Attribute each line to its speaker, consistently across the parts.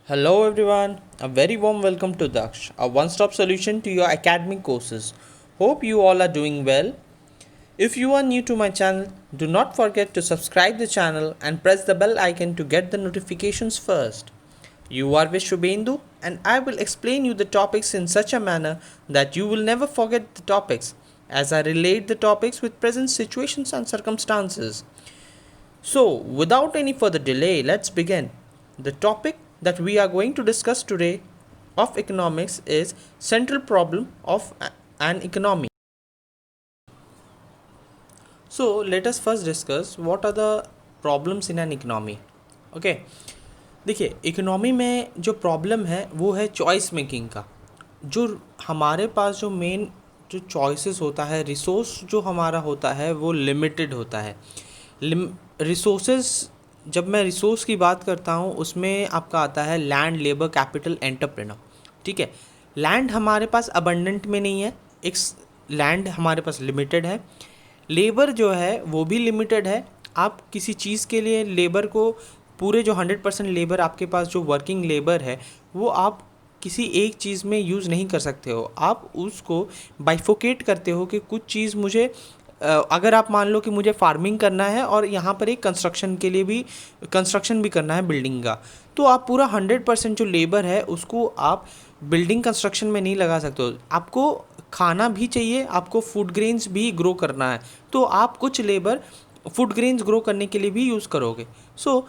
Speaker 1: Hello everyone, a very warm welcome to Daksh, a one stop solution to your academic courses. Hope you all are doing well. If you are new to my channel, do not forget to subscribe the channel and press the bell icon to get the notifications first. You are with Shubhendu and I will explain you the topics in such a manner that you will never forget the topics as I relate the topics with present situations and circumstances. So, without any further delay, let's begin. The topic that we are going to discuss today of economics is central problem of an economy. So, let us first discuss what are the problems in an economy. Okay, देखिए economy में जो problem है वो है choice making का। जो हमारे पास जो मेन जो चॉइसेस होता है, रिसोर्स जो हमारा होता है वो लिमिटेड होता है। रिसोर्सेज, जब मैं रिसोर्स की बात करता हूँ उसमें आपका आता है लैंड, लेबर, कैपिटल, एंटरप्रेन्योर। ठीक है, लैंड हमारे पास अबंडेंट में नहीं है, एक लैंड हमारे पास लिमिटेड है। लेबर जो है वो भी लिमिटेड है। आप किसी चीज़ के लिए लेबर को पूरे जो 100% लेबर आपके पास जो वर्किंग लेबर है वो आप किसी एक चीज़ में यूज़ नहीं कर सकते हो। आप उसको बाइफोकेट करते हो कि कुछ चीज़ मुझे अगर आप मान लो कि मुझे फार्मिंग करना है और यहाँ पर एक कंस्ट्रक्शन के लिए भी कंस्ट्रक्शन भी करना है बिल्डिंग का, तो आप पूरा 100% जो लेबर है उसको आप बिल्डिंग कंस्ट्रक्शन में नहीं लगा सकते हो। आपको खाना भी चाहिए, आपको फूड ग्रेन्स भी ग्रो करना है, तो आप कुछ लेबर फूड ग्रेन्स ग्रो करने के लिए भी यूज़ करोगे। सो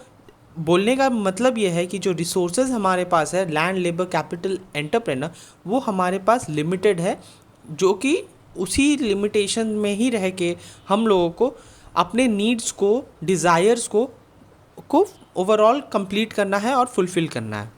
Speaker 1: बोलने का मतलब ये है कि जो रिसोर्सेज हमारे पास है, लैंड, लेबर, कैपिटल, एंटरप्रेन्योर, वो हमारे पास लिमिटेड है, जो कि उसी लिमिटेशन में ही रह के हम लोगों को अपने नीड्स को, डिज़ायर्स को ओवरऑल कंप्लीट करना है और फुलफ़िल करना है।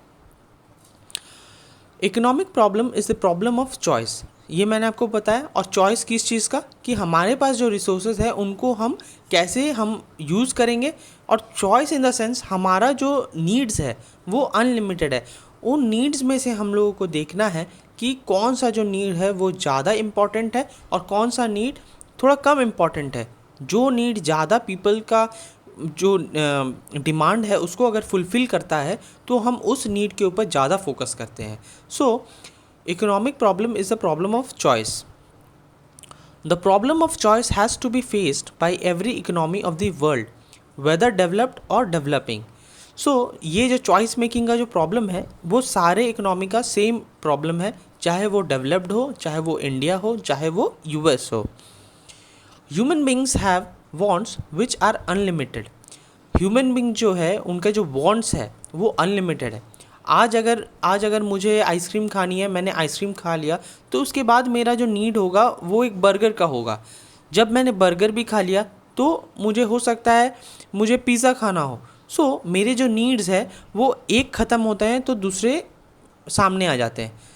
Speaker 1: Economic problem is the problem of choice, ये मैंने आपको बताया। और चॉइस किस चीज़ का, कि हमारे पास जो रिसोर्सेज है उनको हम कैसे हम यूज़ करेंगे। और चॉइस इन द सेंस हमारा जो नीड्स है वो अनलिमिटेड है। उन नीड्स में से हम लोगों को देखना है कि कौन सा जो नीड है वो ज़्यादा इम्पॉर्टेंट है और कौन सा नीड थोड़ा कम इम्पॉर्टेंट है। जो नीड ज़्यादा पीपल का जो डिमांड है उसको अगर फुलफ़िल करता है तो हम उस नीड के ऊपर ज़्यादा फोकस करते हैं। सो economic problem is the problem of choice. The problem of choice has to be faced by every economy of the world, whether developed or developing. So ये जो चॉइस मेकिंग का जो प्रॉब्लम है वो सारे इकोनॉमी का सेम प्रॉब्लम है, चाहे वो डेवलप्ड हो, चाहे वो इंडिया हो, चाहे वो यूएस हो। Human beings have wants which are unlimited. Human being जो है उनका जो वॉन्ट्स है वो अनलिमिटेड है। आज अगर मुझे आइसक्रीम खानी है, मैंने आइसक्रीम खा लिया, तो उसके बाद मेरा जो नीड होगा वो एक बर्गर का होगा। जब मैंने बर्गर भी खा लिया तो मुझे हो सकता है मुझे पिज़्ज़ा खाना हो। सो मेरे जो नीड्स है वो एक ख़त्म होते हैं तो दूसरे सामने आ जाते हैं।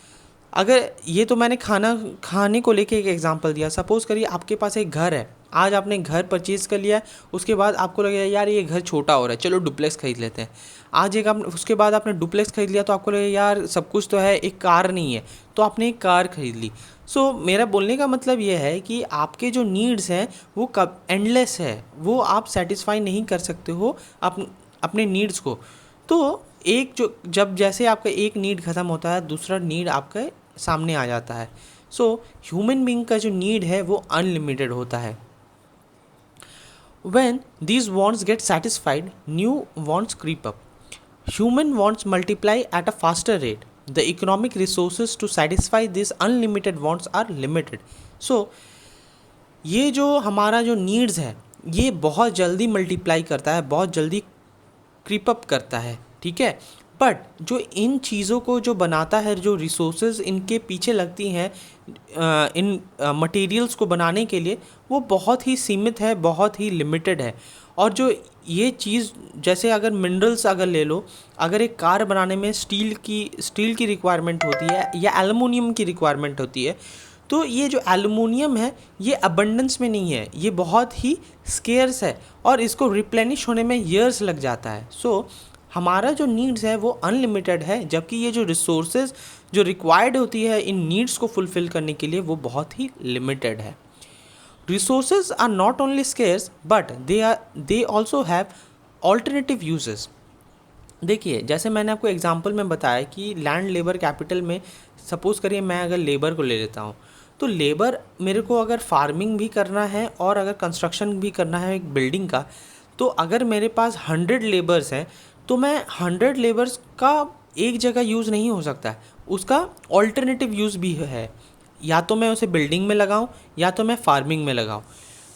Speaker 1: अगर ये तो मैंने खाने को लेके एक एग्जांपल दिया। सपोज़ करिए आपके पास एक घर है, आज आपने घर परचेज़ कर लिया है, उसके बाद आपको लगेगा यार ये घर छोटा हो रहा है, चलो डुप्लेक्स खरीद लेते हैं। आज एक आप उसके बाद आपने डुप्लेक्स खरीद लिया तो आपको लगेगा यार सब कुछ तो है, एक कार नहीं है, तो आपने एक कार खरीद ली। सो मेरा बोलने का मतलब ये है कि आपके जो नीड्स हैं वो कब एंडलेस है, वो आप सेटिस्फाई नहीं कर सकते हो अपने नीड्स को। तो एक जो जब जैसे आपका एक नीड ख़त्म होता है दूसरा नीड आपके सामने आ जाता है। सो ह्यूमन बीइंग का जो नीड है वो अनलिमिटेड होता है। When these wants get satisfied, new wants creep up. Human wants multiply at a faster rate. The economic resources to satisfy these unlimited wants are limited. So ये जो हमारा जो नीड्स है ये बहुत जल्दी मल्टीप्लाई करता है, बहुत जल्दी क्रीप अप करता है, ठीक है। बट जो इन चीज़ों को जो बनाता है, जो रिसोर्सेज इनके पीछे लगती हैं इन मटेरियल्स को बनाने के लिए, वो बहुत ही सीमित है, बहुत ही लिमिटेड है। और जो ये चीज़ जैसे अगर मिनरल्स अगर ले लो, अगर एक कार बनाने में स्टील की रिक्वायरमेंट होती है या एलुमिनियम की रिक्वायरमेंट होती है, तो ये जो एलुमिनियम है ये अबंडेंस में नहीं है, ये बहुत ही स्केर्स है और इसको रिप्लेनिश होने में ईयर्स लग जाता है। सो हमारा जो नीड्स है वो अनलिमिटेड है, जबकि ये जो रिसोर्सेज जो रिक्वायर्ड होती है इन नीड्स को फुलफ़िल करने के लिए वो बहुत ही लिमिटेड है। Resources are not only scarce but they also have alternative uses. देखिए, जैसे मैंने आपको एग्जांपल में बताया कि लैंड लेबर कैपिटल में सपोज़ करिए मैं अगर लेबर को ले लेता हूँ, तो लेबर मेरे को अगर फार्मिंग भी करना है और अगर कंस्ट्रक्शन भी करना है एक बिल्डिंग का, तो अगर मेरे पास 100 लेबर्स हैं, तो मैं 100 लेबर्स का एक जगह यूज़ नहीं हो सकता है, उसका ऑल्टरनेटिव यूज़ भी है। या तो मैं उसे बिल्डिंग में लगाऊं या तो मैं फार्मिंग में लगाऊं।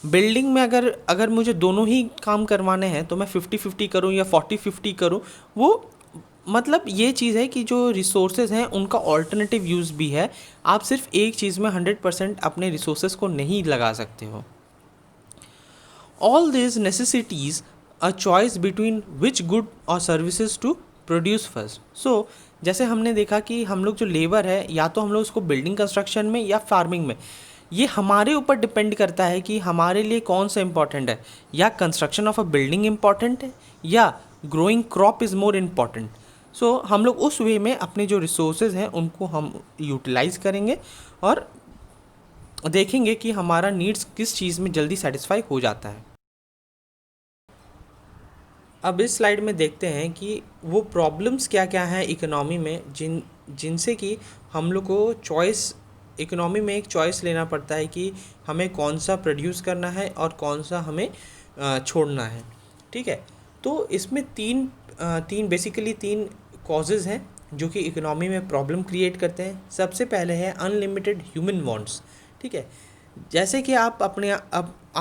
Speaker 1: बिल्डिंग में अगर अगर मुझे दोनों ही काम करवाने हैं तो मैं 50-50 करूं या 40-50 करूं, वो मतलब ये चीज़ है कि जो रिसोर्सेज हैं उनका ऑल्टरनेटिव यूज़ भी है। आप सिर्फ एक चीज़ में 100% अपने रिसोर्सेज को नहीं लगा सकते हो। All this necessities a choice between which good और सर्विसेज टू प्रोड्यूस फर्स्ट। सो जैसे हमने देखा कि हम लोग जो लेबर है, या तो हम लोग उसको बिल्डिंग कंस्ट्रक्शन में या फार्मिंग में, ये हमारे ऊपर डिपेंड करता है कि हमारे लिए कौन सा इम्पॉर्टेंट है। या construction of a building important है या growing crop is more important. So हम लोग उस वे में अपने जो रिसोर्सेज हैं उनको हम यूटिलाइज करेंगे और देखेंगे कि हमारा नीड्स किस चीज़ में जल्दी सेटिस्फाई हो जाता है। अब इस स्लाइड में देखते हैं कि वो प्रॉब्लम्स क्या क्या हैं इकोनॉमी में जिनसे कि हम लोग को चॉइस, इकोनॉमी में एक चॉइस लेना पड़ता है कि हमें कौन सा प्रोड्यूस करना है और कौन सा हमें छोड़ना है। ठीक है, तो इसमें तीन कॉजेज़ हैं जो कि इकोनॉमी में प्रॉब्लम क्रिएट करते हैं। सबसे पहले है अनलिमिटेड ह्यूमन वांट्स। ठीक है, जैसे कि आप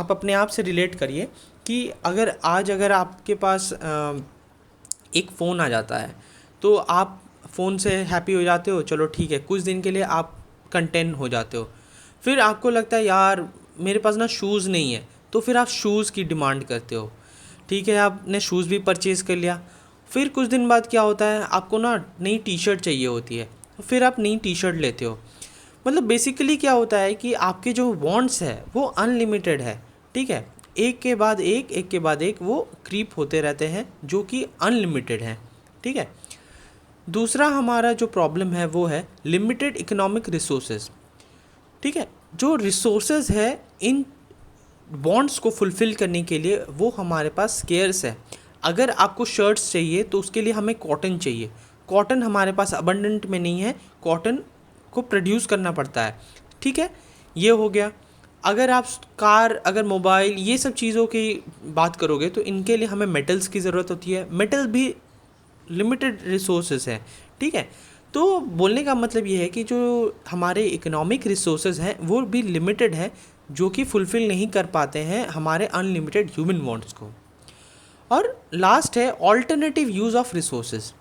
Speaker 1: अपने आप से रिलेट करिए कि अगर आपके पास एक फ़ोन आ जाता है, तो आप फ़ोन से हैप्पी हो जाते हो, चलो ठीक है, कुछ दिन के लिए आप कंटेंट हो जाते हो। फिर आपको लगता है यार मेरे पास ना शूज़ नहीं है, तो फिर आप शूज़ की डिमांड करते हो। ठीक है, आपने शूज़ भी परचेज़ कर लिया। फिर कुछ दिन बाद क्या होता है, आपको ना नई टी शर्ट चाहिए होती है, फिर आप नई टी शर्ट लेते हो। मतलब बेसिकली क्या होता है कि आपके जो वांट्स है वो अनलिमिटेड है। ठीक है, एक के बाद एक वो क्रीप होते रहते हैं जो कि अनलिमिटेड हैं। ठीक है, दूसरा हमारा जो प्रॉब्लम है वो है लिमिटेड इकोनॉमिक रिसोर्सेज। ठीक है, जो रिसोर्सेज है इन बॉन्ड्स को फुलफ़िल करने के लिए वो हमारे पास स्केर्स है। अगर आपको शर्ट्स चाहिए तो उसके लिए हमें कॉटन चाहिए, कॉटन हमारे पास अबंडेंट में नहीं है, कॉटन को प्रोड्यूस करना पड़ता है। ठीक है, ये हो गया। अगर आप कार, अगर मोबाइल, ये सब चीज़ों की बात करोगे तो इनके लिए हमें मेटल्स की ज़रूरत होती है, मेटल भी लिमिटेड रिसोर्सेज हैं। ठीक है, तो बोलने का मतलब ये है कि जो हमारे इकोनॉमिक रिसोर्सेज हैं वो भी लिमिटेड है, जो कि फुलफ़िल नहीं कर पाते हैं हमारे अनलिमिटेड ह्यूमन वांट्स को। और लास्ट है ऑल्टरनेटिव यूज़ ऑफ रिसोर्सेज।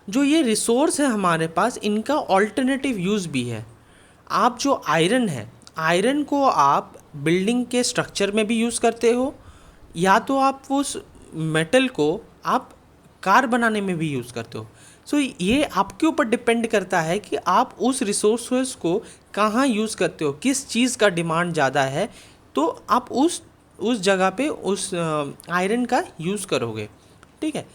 Speaker 1: जो ये रिसोर्स है हमारे पास, इनका ऑल्टरनेटिव यूज़ भी है। आप जो आयरन है, आयरन को आप बिल्डिंग के स्ट्रक्चर में भी यूज़ करते हो, या तो आप उस मेटल को आप कार बनाने में भी यूज़ करते हो। सो ये आपके ऊपर डिपेंड करता है कि आप उस रिसोर्सेस को कहाँ यूज़ करते हो, किस चीज़ का डिमांड ज़्यादा है, तो आप उस जगह पे उस आयरन का यूज़ करोगे। ठीक है,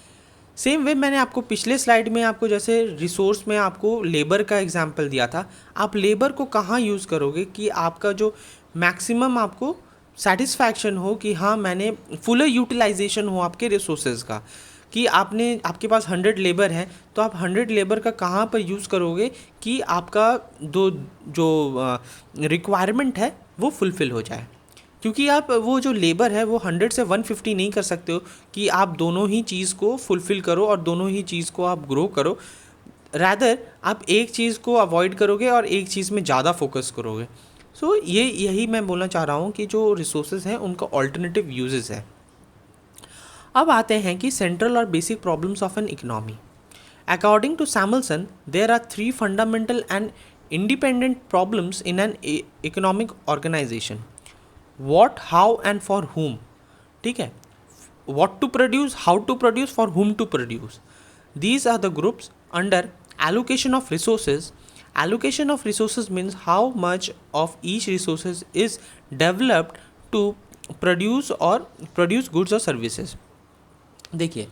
Speaker 1: सेम वे मैंने आपको पिछले स्लाइड में आपको जैसे रिसोर्स में आपको लेबर का एग्जांपल दिया था, आप लेबर को कहाँ यूज़ करोगे कि आपका जो मैक्सिमम आपको सेटिस्फैक्शन हो कि हाँ मैंने फुल यूटिलाइजेशन हो आपके रिसोर्सेज का, कि आपके पास 100 लेबर हैं, तो आप 100 लेबर का कहाँ पर यूज़ करोगे कि आपका जो रिक्वायरमेंट है वो फुलफ़िल हो जाए। क्योंकि आप वो जो लेबर है वो 100 से 150 नहीं कर सकते हो कि आप दोनों ही चीज़ को फुलफ़िल करो और दोनों ही चीज़ को आप ग्रो करो। रैदर आप एक चीज़ को अवॉइड करोगे और एक चीज़ में ज़्यादा फोकस करोगे। सो यही मैं बोलना चाह रहा हूँ कि जो रिसोर्सेज हैं उनका ऑल्टरनेटिव यूजेस है। अब आते हैं कि सेंट्रल और basic problems of an economy. According to Samuelson, there are 3 fundamental and independent problems in an economic organisation. What, how and for whom। ठीक है, what to produce, how to produce, for whom to produce. These are the groups under allocation of resources. Allocation of resources means how much of each resources is developed to produce goods or services. देखिए,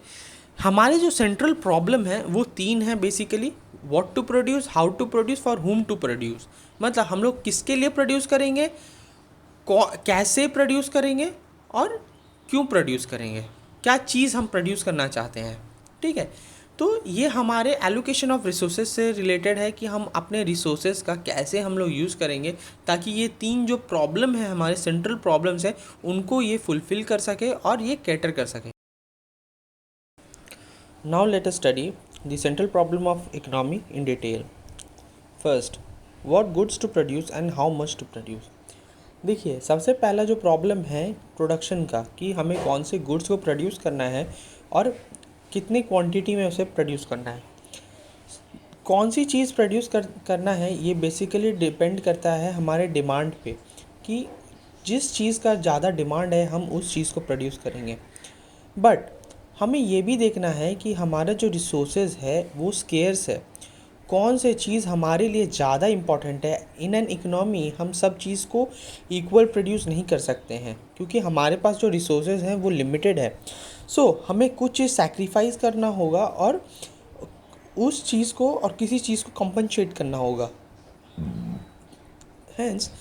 Speaker 1: हमारे जो central problem है वो 3 है basically, what to produce, how to produce, for whom to produce. मतलब हम लोग किसके लिए प्रोड्यूस करेंगे, कैसे प्रोड्यूस करेंगे और क्यों प्रोड्यूस करेंगे, क्या चीज़ हम प्रोड्यूस करना चाहते हैं। ठीक है। तो ये हमारे एलोकेशन ऑफ रिसोर्सेज से रिलेटेड है कि हम अपने रिसोर्सेज का कैसे हम लोग यूज़ करेंगे ताकि ये 3 जो प्रॉब्लम है, हमारे सेंट्रल प्रॉब्लम्स हैं, उनको ये फुलफ़िल कर सके और ये कैटर कर सके। Now let us study the central problem of economy in detail. First, what goods to produce and how much to produce. देखिए, सबसे पहला जो प्रॉब्लम है प्रोडक्शन का, कि हमें कौन से गुड्स को प्रोड्यूस करना है और कितनी क्वांटिटी में उसे प्रोड्यूस करना है। कौन सी चीज़ प्रोड्यूस करना है, ये बेसिकली डिपेंड करता है हमारे डिमांड पे, कि जिस चीज़ का ज़्यादा डिमांड है हम उस चीज़ को प्रोड्यूस करेंगे। बट हमें ये भी देखना है कि हमारा जो रिसोर्सेज है वो स्केर्स है। कौन से चीज़ हमारे लिए ज़्यादा इम्पॉर्टेंट है। इन एन इकोनॉमी हम सब चीज़ को इक्वल प्रोड्यूस नहीं कर सकते हैं, क्योंकि हमारे पास जो रिसोर्सेज हैं वो लिमिटेड है। सो हमें कुछ चीज़ सैक्रिफाइस करना होगा और उस चीज़ को और किसी चीज़ को कंपनसेट करना होगा। हैंस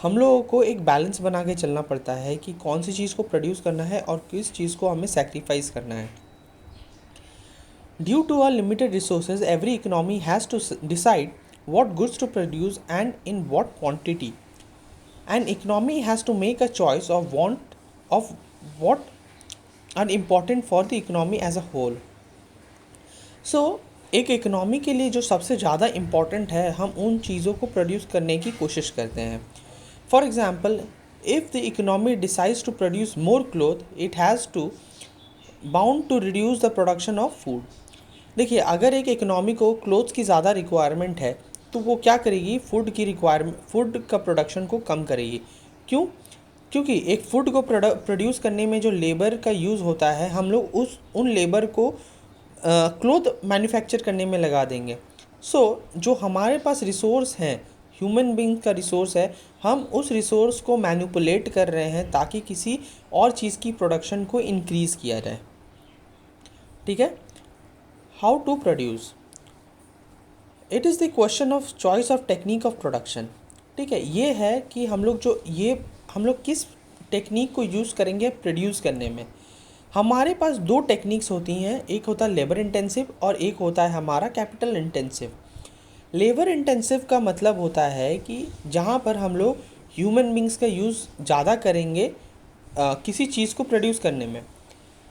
Speaker 1: हम लोगों को एक बैलेंस बना के चलना पड़ता है कि कौन सी चीज़ को प्रोड्यूस करना है और किस चीज़ को हमें सैक्रिफाइस करना है। Due to our limited resources, every economy has to decide what goods to produce and in what quantity. An economy has to make a choice of what are important for the economy as a whole. So, एक economy के लिए जो सबसे ज़्यादा important है, हम उन चीज़ों को प्रोड्यूस करने की कोशिश करते हैं। For example, if the economy decides to produce more cloth, it has to bound to reduce the production of food. देखिए, अगर एक इकोनॉमी को क्लोथ्स की ज़्यादा रिक्वायरमेंट है तो वो क्या करेगी, फूड का प्रोडक्शन को कम करेगी। क्यों? क्योंकि एक फूड को प्रोड्यूस करने में जो लेबर का यूज़ होता है, हम लोग उन लेबर को क्लोथ मैन्युफैक्चर करने में लगा देंगे। जो हमारे पास रिसोर्स हैं, ह्यूमन बींग का रिसोर्स है, हम उस रिसोर्स को मैनिपुलेट कर रहे हैं ताकि किसी और चीज़ की प्रोडक्शन को इंक्रीज़ किया जाए। ठीक है। How to produce, it is the question of choice of technique of production. ठीक है, ये है कि हम लोग किस टेक्निक को यूज़ करेंगे प्रोड्यूस करने में। हमारे पास 2 टेक्निक्स होती हैं, एक होता है लेबर इंटेंसिव और एक होता है हमारा कैपिटल इंटेंसिव। लेबर इंटेंसिव का मतलब होता है कि जहाँ पर हम लोग ह्यूमन बींग्स का यूज़ ज़्यादा करेंगे किसी चीज़ को प्रोड्यूस करने में।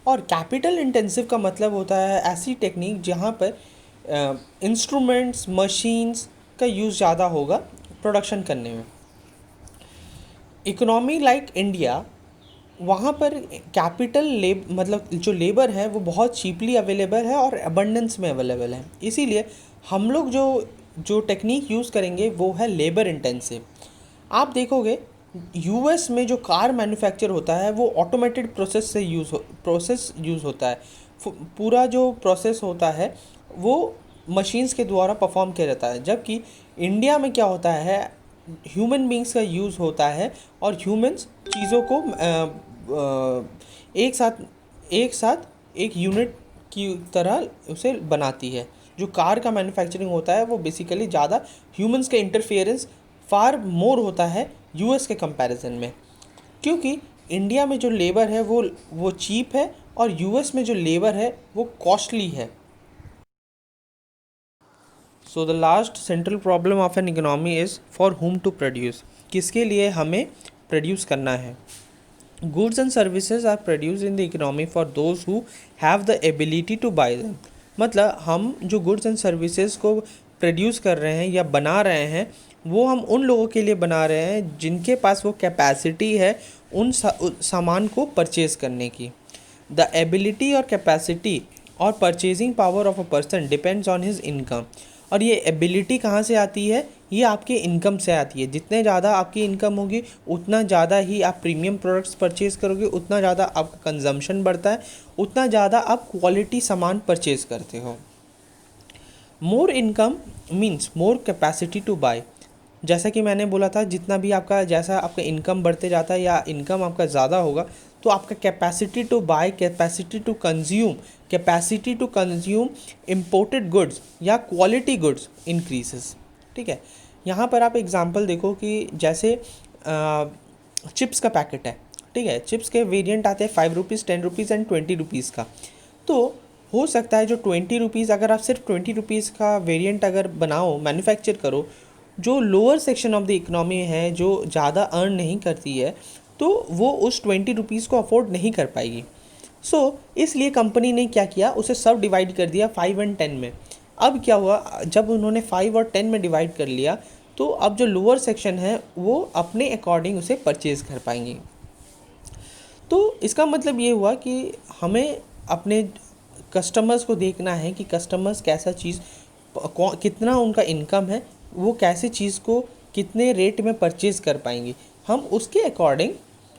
Speaker 1: और कैपिटल इंटेंसिव का मतलब होता है ऐसी टेक्निक जहाँ पर इंस्ट्रूमेंट्स, मशीन्स का यूज़ ज़्यादा होगा प्रोडक्शन करने में। इकोनॉमी लाइक इंडिया, वहाँ पर मतलब जो लेबर है वो बहुत चीपली अवेलेबल है और अबंडेंस में अवेलेबल है। इसीलिए हम लोग जो टेक्निक यूज़ करेंगे वो है लेबर इंटेंसिव। आप देखोगे यूएस में जो कार मैन्युफैक्चर होता है वो ऑटोमेटेड प्रोसेस यूज़ होता है। पूरा जो प्रोसेस होता है वो मशीन्स के द्वारा परफॉर्म किया जाता है, जबकि इंडिया में क्या होता है, ह्यूमन बींग्स का यूज़ होता है और ह्यूमंस चीज़ों को एक साथ एक यूनिट की तरह उसे बनाती है। जो कार का मैन्युफैक्चरिंग होता है वो बेसिकली ज़्यादा ह्यूमंस का इंटरफेरेंस फार मोर होता है यूएस के कंपैरिजन में, क्योंकि इंडिया में जो लेबर है वो चीप है और यूएस में जो लेबर है वो कॉस्टली है। So the last central problem of an economy is for whom to produce, किसके लिए हमें प्रोड्यूस करना है। Goods and services are produce in the economy for those who have the ability to buy them. मतलब हम जो goods and services को produce कर रहे हैं या बना रहे हैं, वो हम उन लोगों के लिए बना रहे हैं जिनके पास वो कैपेसिटी है उन सामान को परचेज़ करने की। द एबिलिटी और कैपेसिटी और purchasing power of a person depends on his income. और ये एबिलिटी कहाँ से आती है, ये आपके इनकम से आती है। जितने ज़्यादा आपकी इनकम होगी उतना ज़्यादा ही आप प्रीमियम प्रोडक्ट्स परचेज़ करोगे, उतना ज़्यादा आपका कंजम्पशन बढ़ता है, उतना ज़्यादा आप क्वालिटी सामान परचेज़ करते हो। More income means more capacity to buy. जैसा कि मैंने बोला था, जितना भी जैसा आपका इनकम बढ़ते जाता है या इनकम आपका ज़्यादा होगा तो आपका capacity to buy, capacity to consume imported goods या क्वालिटी गुड्स इंक्रीजेस। ठीक है, यहाँ पर आप एग्जांपल देखो कि जैसे चिप्स का पैकेट है। ठीक है, चिप्स के वेरिएंट आते हैं 5 रुपीज़, 10 रुपीज़ एंड 20 रुपीज़ का। तो हो सकता है जो 20 रुपीज़, अगर आप सिर्फ 20 रुपीज़ का वेरिएंट अगर बनाओ, मैन्युफैक्चर करो, जो lower section of the economy है, जो ज़्यादा अर्न नहीं करती है, तो वो उस 20 रुपीज़ को अफोर्ड नहीं कर पाएगी। इसलिए कंपनी ने क्या किया, उसे सब डिवाइड कर दिया 5 एंड 10 में। अब क्या हुआ, जब उन्होंने 5 और 10 में डिवाइड कर लिया, तो अब जो लोअर सेक्शन है वो अपने अकॉर्डिंग उसे परचेज़ कर पाएंगे। तो इसका मतलब ये हुआ कि हमें अपने कस्टमर्स को देखना है कि कस्टमर्स कैसा चीज़, कितना उनका इनकम है, वो कैसे चीज़ को कितने रेट में परचेज़ कर पाएंगे, हम उसके अकॉर्डिंग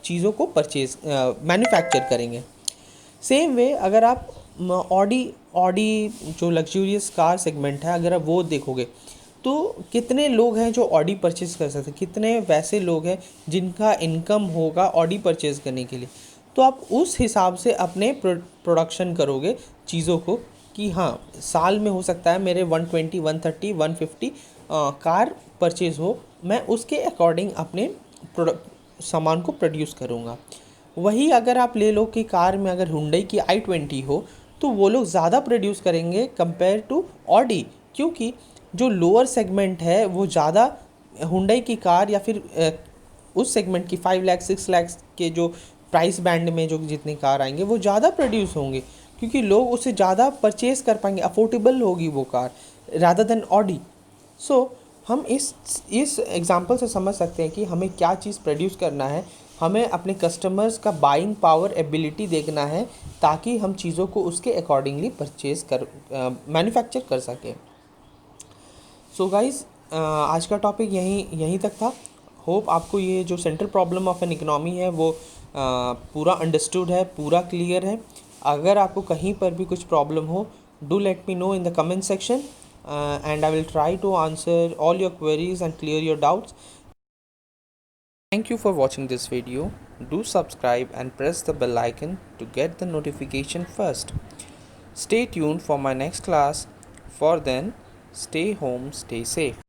Speaker 1: चीज़ों को मैन्युफैक्चर करेंगे। सेम वे अगर आप ऑडी ऑडी जो लग्जूरियस कार सेगमेंट है, अगर आप वो देखोगे तो कितने लोग हैं जो ऑडी परचेज़ कर सकते हैं, कितने वैसे लोग हैं जिनका इनकम होगा ऑडी परचेज़ करने के लिए। तो आप उस हिसाब से अपने प्रोडक्शन करोगे चीज़ों को कि हाँ, साल में हो सकता है मेरे 120, 130, 150 कार परचेज़ हो, मैं उसके अकॉर्डिंग अपने सामान को प्रोड्यूस करूँगा। वही अगर आप ले लो कि कार में अगर हुंडई की i20 हो, तो वो लोग ज़्यादा प्रोड्यूस करेंगे कंपेयर टू ऑडी, क्योंकि जो लोअर सेगमेंट है वो ज़्यादा हुंडई की कार या फिर उस सेगमेंट की 5 लाख 6 लाख के जो प्राइस बैंड में जो जितने कार आएंगे वो ज़्यादा प्रोड्यूस होंगे, क्योंकि लोग उसे ज़्यादा परचेज़ कर पाएंगे, अफोर्डेबल होगी वो कार रादर देन ऑडी। हम इस एग्जांपल से समझ सकते हैं कि हमें क्या चीज़ प्रोड्यूस करना है, हमें अपने कस्टमर्स का बाइंग पावर एबिलिटी देखना है, ताकि हम चीज़ों को उसके अकॉर्डिंगली मैन्युफैक्चर कर सकें। सो गाइस, आज का टॉपिक यहीं तक था। होप आपको ये जो central problem of an economy है वो पूरा अंडरस्टूड है, पूरा क्लियर है। अगर आपको कहीं पर भी कुछ प्रॉब्लम हो, do let me know in the comment section and I will try to answer all your queries and clear your doubts. Thank you for watching this video. Do subscribe and press the bell icon to get the notification first. Stay tuned for my next class. For then, stay home, stay safe.